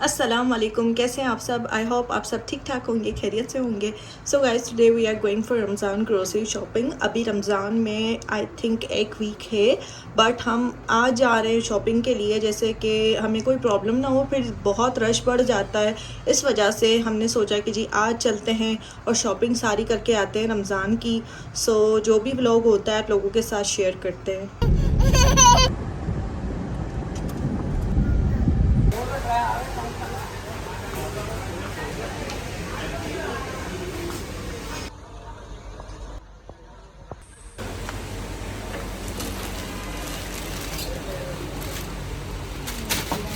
अस्सलाम वालेकुम, कैसे हैं आप सब? आई होप आप सब ठीक ठाक होंगे, खैरियत से होंगे। So guys, today we are going for Ramzan grocery shopping. अभी रमज़ान में आई थिंक एक वीक है, बट हम आज जा रहे हैं शॉपिंग के लिए, जैसे कि हमें कोई प्रॉब्लम ना हो, फिर बहुत रश बढ़ जाता है। इस वजह से हमने सोचा कि जी आज चलते हैं और शॉपिंग सारी करके आते हैं रमज़ान की। सो जो भी व्लॉग होता है आप लोगों के साथ शेयर करते हैं।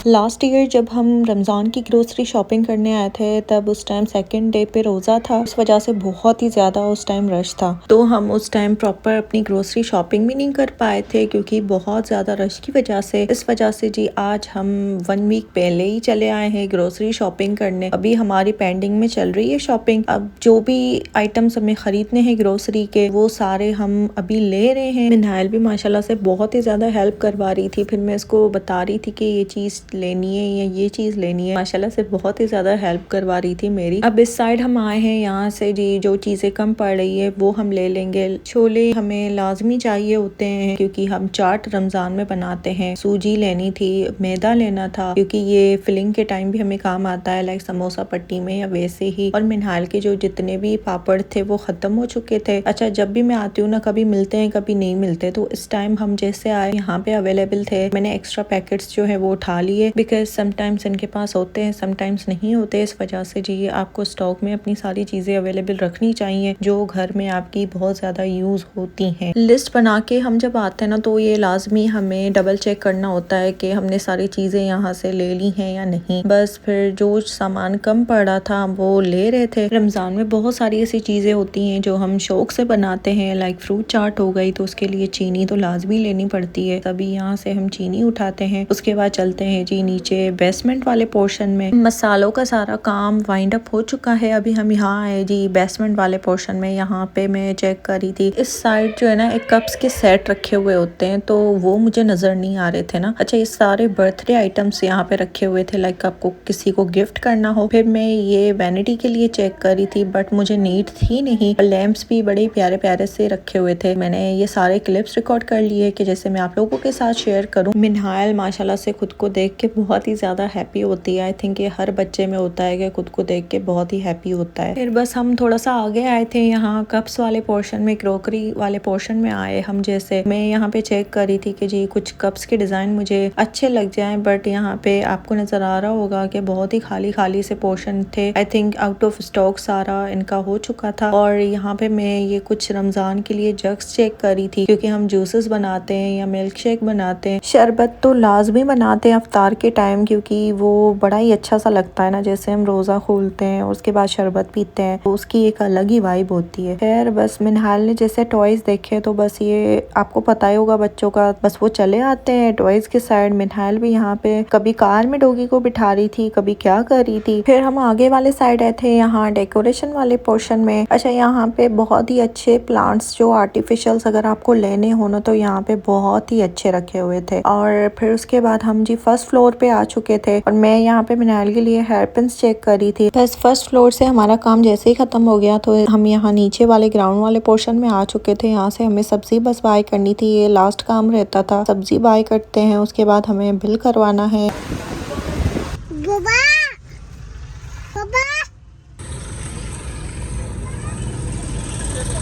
लास्ट ईयर जब हम रमज़ान की ग्रोसरी शॉपिंग करने आए थे, तब उस टाइम सेकंड डे पे रोज़ा था, उस वजह से बहुत ही ज़्यादा उस टाइम रश था। तो हम उस टाइम प्रॉपर अपनी ग्रोसरी शॉपिंग भी नहीं कर पाए थे क्योंकि बहुत ज़्यादा रश की वजह से। इस वजह से जी आज हम 1 वीक पहले ही चले आए हैं ग्रोसरी शॉपिंग करने। अभी हमारी पेंडिंग में चल रही है शॉपिंग। अब जो भी आइटम्स हमें ख़रीदने हैं ग्रोसरी के, वो सारे हम अभी ले रहे हैं। मिनाइल भी माशाल्लाह से बहुत ही ज़्यादा हेल्प करवा रही थी, फिर मैं इसको बता रही थी कि ये चीज़ लेनी है या ये चीज़ लेनी है। माशाल्लाह से बहुत ही ज़्यादा हेल्प करवा रही थी मेरी। अब इस साइड हम आए हैं, यहाँ से जी जो चीज़ें कम पड़ रही है वो हम ले लेंगे। छोले हमें लाजमी चाहिए होते हैं क्योंकि हम चाट रमज़ान में बनाते हैं। सूजी लेनी थी, मैदा लेना था क्योंकि ये फिलिंग के टाइम भी हमें काम आता है, लाइक समोसा पट्टी में या वैसे ही। और मिनहाल के जो जितने भी पापड़ थे वो ख़त्म हो चुके थे। अच्छा, जब भी मैं आती हूँ ना, कभी मिलते हैं कभी नहीं मिलते, तो इस टाइम हम जैसे आए यहाँ पे अवेलेबल थे। मैंने एक्स्ट्रा पैकेट्स जो है वो उठा लिए बिकॉज समटाइम्स इनके पास होते हैं, समटाइम्स नहीं होते। इस वजह से जी आपको स्टॉक में अपनी सारी चीज़ें अवेलेबल रखनी चाहिए जो घर में आपकी बहुत ज़्यादा यूज़ होती हैं। लिस्ट बना के हम जब आते हैं ना, तो ये लाजमी हमें डबल चेक करना होता है कि हमने सारी चीज़ें यहाँ से ले ली हैं या नहीं। बस फिर जो सामान कम पड़ा था वो ले रहे थे। रमज़ान में बहुत सारी ऐसी चीज़ें होती हैं जो हम शौक से बनाते हैं, लाइक फ्रूट चाट हो गई, तो उसके लिए चीनी तो लाजमी लेनी पड़ती है, तभी यहाँ से हम चीनी उठाते हैं। उसके बाद चलते हैं जी नीचे बेसमेंट वाले पोर्शन में। मसालों का सारा काम वाइंड अप हो चुका है। अभी हम यहाँ आए जी बेसमेंट वाले पोर्शन में। यहाँ पे मैं चेक कर रही थी, इस साइड जो है ना एक कप्स के सेट रखे हुए होते हैं, तो वो मुझे नजर नहीं आ रहे थे ना। अच्छा, ये सारे बर्थडे आइटम्स यहाँ पे रखे हुए थे, लाइक आपको किसी को गिफ्ट करना हो। फिर मैं ये वैनिटी के लिए चेक कर रही थी, बट मुझे नीड थी नहीं। लैंप्स भी बड़े प्यारे प्यारे से रखे हुए थे। मैंने ये सारे क्लिप्स रिकॉर्ड कर लिए कि जैसे मैं आप लोगों के साथ शेयर करूँ। मिनहाल माशाल्लाह से खुद को देख के बहुत ही ज़्यादा हैप्पी होती है। आई थिंक ये हर बच्चे में होता है कि खुद को देख के बहुत ही हैप्पी होता है। फिर बस हम थोड़ा सा आगे आए थे, यहाँ कप्स वाले पोर्शन में, क्रोकरी वाले पोर्शन में आए हम। जैसे मैं यहाँ पे चेक कर रही थी कि जी कुछ कप्स के डिज़ाइन मुझे अच्छे लग जाएं, बट यहाँ पे आपको नज़र आ रहा होगा कि बहुत ही खाली खाली से पोर्शन थे। I think out of stock सारा इनका हो चुका था। और यहाँ पे मैं ये कुछ रमज़ान के लिए जग्स चेक कर रही थी क्योंकि हम जूसेस बनाते हैं या मिल्क शेक बनाते हैं। शरबत तो लाजमी बनाते हैं अफ्तार के टाइम, क्योंकि वो बड़ा ही अच्छा सा लगता है ना, जैसे हम रोज़ा खोलते हैं और उसके बाद शरबत पीते हैं, तो उसकी एक अलग ही वाइब होती है। खैर बस मिनहाल ने जैसे टॉयज देखे, तो बस ये आपको पता ही होगा बच्चों का, बस वो चले आते हैं टॉयज के साइड। मिनहाल भी यहाँ पे कभी कार में डॉगी को बिठा रही थी, कभी क्या कर रही थी। फिर हम आगे वाले साइड आए थे, यहाँ डेकोरेशन वाले पोर्शन में। अच्छा, यहाँ पे बहुत ही अच्छे प्लांट्स जो आर्टिफिशियल्स अगर आपको लेने हो ना, तो यहाँ पे बहुत ही अच्छे रखे हुए थे। और फिर उसके बाद हम जी फर्स्ट फ्लोर पे आ चुके थे और मैं यहाँ पे मिनाइल के लिए हेयर पिन्स चेक कर रही थी। बस फर्स्ट फ्लोर से हमारा काम जैसे ही खत्म हो गया, तो हम यहाँ नीचे वाले ग्राउंड वाले पोर्शन में आ चुके थे। यहाँ से हमें सब्जी बस बाय करनी थी, ये लास्ट काम रहता था। सब्जी बाय करते हैं, उसके बाद हमें बिल करवाना है।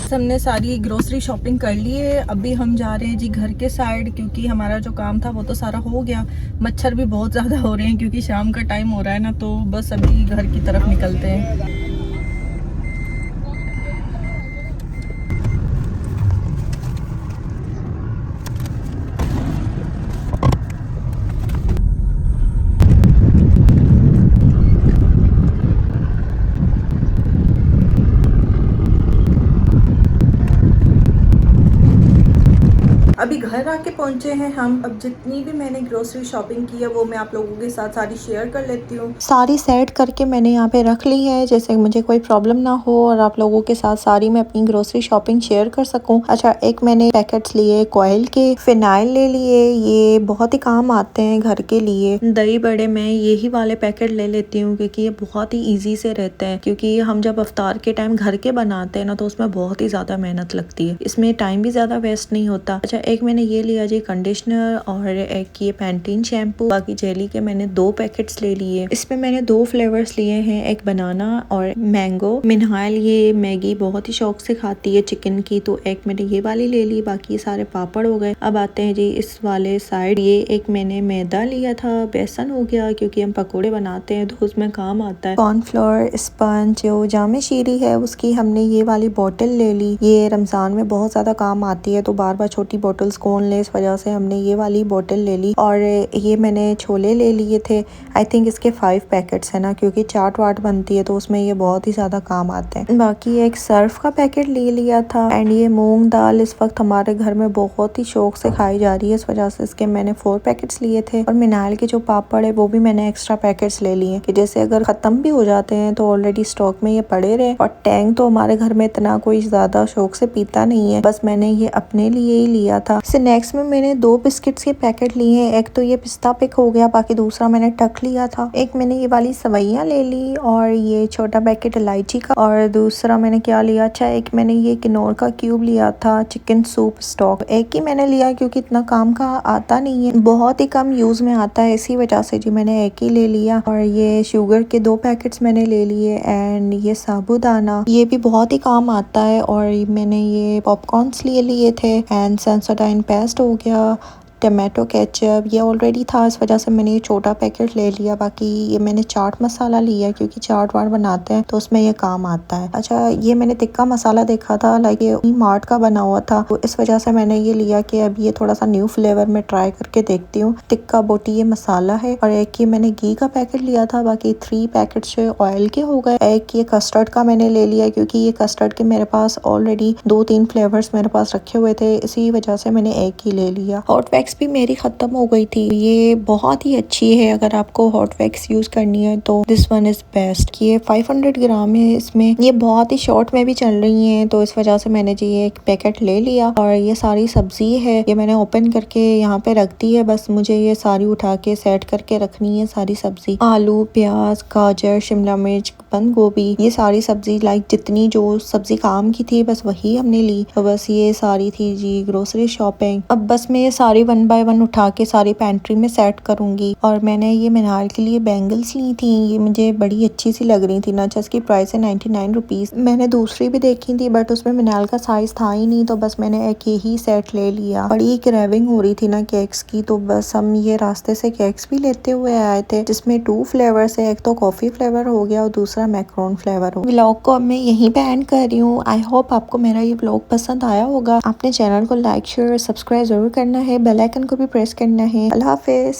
हमने सारी ग्रोसरी शॉपिंग कर ली है। अभी हम जा रहे हैं जी घर के साइड, क्योंकि हमारा जो काम था वो तो सारा हो गया। मच्छर भी बहुत ज़्यादा हो रहे हैं क्योंकि शाम का टाइम हो रहा है ना, तो बस अभी घर की तरफ निकलते हैं। अभी घर आके पहुंचे हैं हम। अब जितनी भी मैंने ग्रोसरी शॉपिंग की है वो मैं आप लोगों के साथ सारी शेयर कर लेती हूँ। सारी सेट करके मैंने यहाँ पे रख ली है, जैसे मुझे कोई प्रॉब्लम ना हो और आप लोगों के साथ सारी मैं अपनी ग्रोसरी शॉपिंग शेयर कर सकूँ। अच्छा, एक मैंने पैकेट्स लिए कॉइल के, फिनाइल ले लिए, ये बहुत ही काम आते हैं घर के लिए। दही बड़े मैं यही वाले पैकेट ले लेती हूँ क्योंकि ये बहुत ही ईजी से रहते हैं, क्योंकि हम जब अफ्तार के टाइम घर के बनाते हैं ना तो उसमें बहुत ही ज्यादा मेहनत लगती है, इसमें टाइम भी ज्यादा वेस्ट नहीं होता। अच्छा, एक मैंने ये लिया जी कंडीशनर और एक ये पैंटीन शैम्पू। बाकी जेली के मैंने 2 पैकेट्स ले लिए। इसमें मैंने 2 फ्लेवर्स लिए हैं, एक बनाना और मैंगो। मिनहाल ये मैगी बहुत ही शौक से खाती है चिकन की, तो एक मैंने ये वाली ले ली। बाकी ये सारे पापड़ हो गए। अब आते हैं जी इस वाले साइड। ये एक मैंने मैदा लिया था, बेसन हो गया क्योंकि हम पकोड़े बनाते हैं तो उसमें काम आता है। कॉर्नफ्लोर, स्पंज, जो जामे शीरी है उसकी हमने ये वाली बोतल ले ली। ये रमजान में बहुत ज्यादा काम आती है, तो बार बार छोटी बोतल्स कौन ले, इस वजह से हमने ये वाली बोतल ले ली। और ये मैंने छोले ले लिए थे। आई थिंक इसके 5 पैकेट्स है ना, क्योंकि चाट वाट बनती है तो उसमें ये बहुत ही ज्यादा काम आते हैं। बाकी एक सर्फ का पैकेट ले लिया था। एंड ये मूंग दाल इस वक्त हमारे घर में बहुत ही शौक से खाई जा रही है, इस वजह से इसके मैंने 4 पैकेट्स लिए थे। और मिनाल के जो पापड़ है वो भी मैंने एक्स्ट्रा पैकेट्स ले लिए कि जैसे अगर खत्म भी हो जाते हैं तो ऑलरेडी स्टॉक में ये पड़े रहे। और टैंग तो हमारे घर में इतना कोई ज्यादा शौक से पीता नहीं है, बस मैंने ये अपने लिए ही लिया था। स्नैक्स में मैंने 2 बिस्किट्स के पैकेट लिए हैं। एक तो ये पिस्ता पिक हो गया, बाकी दूसरा मैंने टक लिया था। एक मैंने ये वाली सवैयां ले ली और ये छोटा पैकेट इलायची का। और दूसरा मैंने क्या लिया, अच्छा एक मैंने ये किनोर का क्यूब लिया था, चिकन सूप स्टॉक। एक ही मैंने लिया क्योंकि इतना काम का आता नहीं है, बहुत ही कम यूज में आता है, इसी वजह से जी मैंने एक ही ले लिया। और ये शुगर के 2 पैकेट्स मैंने ले लिए। एंड ये साबुदाना, ये भी बहुत ही काम आता है। और मैंने ये पॉपकॉर्न्स लिए थे। एंड सेंसोडाइन पेस्ट हो गया, टमाटो केचप ये ऑलरेडी था, इस वजह से मैंने ये छोटा पैकेट ले लिया। बाकी ये मैंने चाट मसाला लिया क्योंकि चाट वाट बनाते हैं तो उसमें ये काम आता है। अच्छा, ये मैंने टिक्का मसाला देखा था, लाइक ये मार्ट का बना हुआ था, तो इस वजह से मैंने ये लिया कि अब ये थोड़ा सा न्यू फ्लेवर में ट्राई करके देखती हूँ। टिक्का बोटी ये मसाला है। और एक ये मैंने घी का पैकेट लिया था। बाकी 3 पैकेट जो ऑयल के हो गए। एक ये कस्टर्ड का मैंने ले लिया क्योंकि ये कस्टर्ड के मेरे पास ऑलरेडी 2-3 फ्लेवर्स मेरे पास रखे हुए थे, इसी वजह से मैंने एक ही ले लिया। हॉट भी मेरी खत्म हो गई थी। ये बहुत ही अच्छी है, अगर आपको हॉट वैक्स यूज करनी है तो दिस वन इज बेस्ट। ये 500 ग्राम है, इसमें ये बहुत ही शॉर्ट में भी चल रही है, तो इस वजह से मैंने जी ये एक पैकेट ले लिया। और ये सारी सब्जी है, ये मैंने ओपन करके यहाँ पे रख दी है, बस मुझे ये सारी उठा के सेट करके रखनी है। सारी सब्जी, आलू, प्याज, गाजर, शिमला मिर्च, बंद गोभी, ये सारी सब्जी लाइक जितनी जो सब्जी काम की थी बस वही हमने ली। तो बस ये सारी थी जी ग्रोसरी शॉपिंग। अब बस मैं ये सारी 1 बाय 1 उठा के सारी पेंट्री में सेट करूंगी। और मैंने ये मिनाल के लिए बैंगल्स ली थी, ये मुझे बड़ी अच्छी सी लग रही थी ना। इसकी प्राइस है 99 रुपीज। मैंने दूसरी भी देखी थी बट उसमें मिनाल का साइज था ही नहीं, तो बस मैंने एक यही सेट ले लिया। बड़ी क्रेविंग हो रही थी ना केक्स की, तो बस हम ये रास्ते से केक्स भी लेते हुए आए थे, जिसमें 2 फ्लेवर्स है, एक तो कॉफी फ्लेवर हो गया और दूसरा मैक्रोन फ्लेवर हो। व्लॉग को अब मैं यहीं पे एंड कर रही हूँ। आई होप आपको मेरा ये व्लॉग पसंद आया होगा। आपने चैनल को लाइक शेयर सब्सक्राइब जरूर करना है, बेल आइकन को भी प्रेस करना है। अल्लाह हाफिज।